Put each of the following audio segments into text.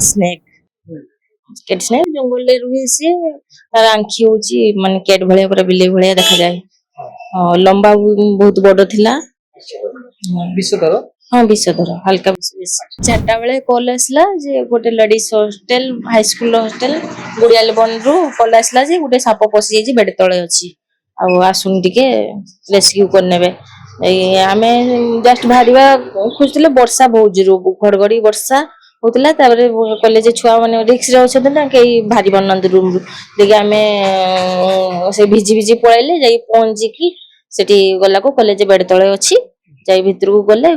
Snake cat snake जंगल रे रुहे सी तार आंखी होची माने केट भलिया पूरा बिले भलिया देखा जाए लंबा बहुत बड़ थिला विश्वधर हाँ विषधर हल्का विष चारटा बेले कॉल आसला जे गोटे ladies hostel high school hostel गुड़ियाल बन रु कॉल आसला जे गोटे साप पशि जाइए बेड तले अच्छी आसुन टिके रेस्क्यू करने आमे जस्ट बाहर खोजते वर्षा बहुत जोर घड़घड़ी वर्षा होता कॉलेज छुआ मैंने रिक्स रे ना कहीं बाहरी पारना रूम रु देखिए आम से भिजी भिजी पलैले जा पहुंचिकी सेठी गला को कॉलेज बेड तले अच्छी जाई भितर को गले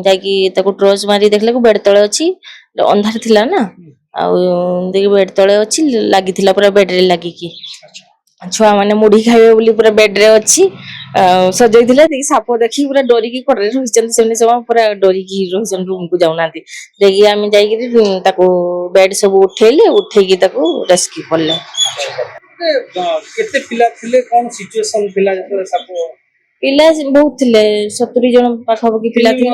जाकि ट्रोच मारी देखला को बेड तले अच्छी अंधार थिला ना देखिए बेड तले अच्छी लगी पूरा बेड रे लगिकी छुआ मैंने मुढ़ी खाइबे बोली पूरा बेड रे अच्छी सजई साप देखी पूरा डरिकी कड़े रही सब पूरा डरिकी रही रूम को जाऊना देखिए आम जा बेड सब उठेले उठेकी रेस्क्यू कले केते पिला थिले कोन सिचुएशन पिला जते साप पिला बहुत थिले 70 जन पाखापाखि पिला थिले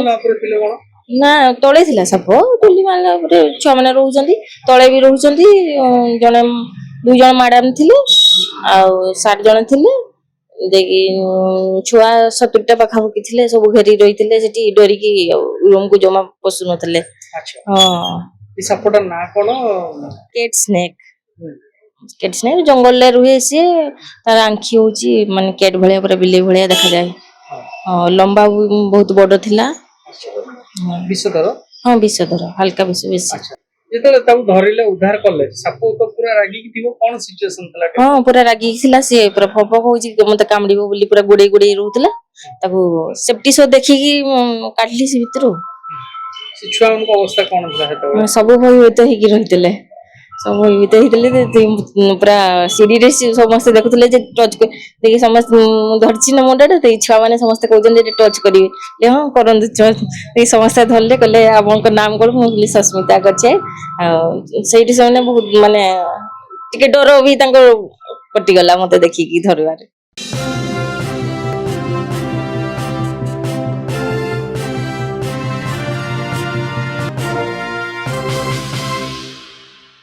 ना तले थिला साप तुली माला छुआ मैंने रोचंती तले भी रोचंती जने 2 जन मैडम थिले आ 60 जन थिले देखि छुआ 70टा पाखापाखि थिले सब घेरी रही सेठी डरिकी रूम को जमा पसु नथिले अच्छा हां ई सापटा ना कोन केट स्नेक जंगल रे रुहे सी तार आंखी होची माने केट भलिया पूरा बिले भलिया देखा जाए लंबा बहुत बड़ थिला विषधर हाँ विषधर हल्का विष जेतले ताऊ धरिले उद्धार करले साप तो पूरा रागी की थिबो कोन सिचुएशन तला हाँ पूरा रागी थिला से पूरा फपक होची मते कामड़ीबो बोली पूरा गुडे गुडे रहउतला ताको सेफ्टी सो देखि की काटली से भीतर से छुआ उनको अवस्था कोन था हेतो सब भई होते ही की रहितले सब भई होते पूरा सीडी रे समस्त देखुतले जे टच देखि समस्त धरची न मुंडा ते छुआ माने समस्त कहउजन जे टच करिवे ले हां करन ते समस्त धरले कहले आपन को नाम कोन मुगली सस्मिता गछे सेठी से बहुत माने टिके डर भी तांको कटि गला मते देखि की धरवारे।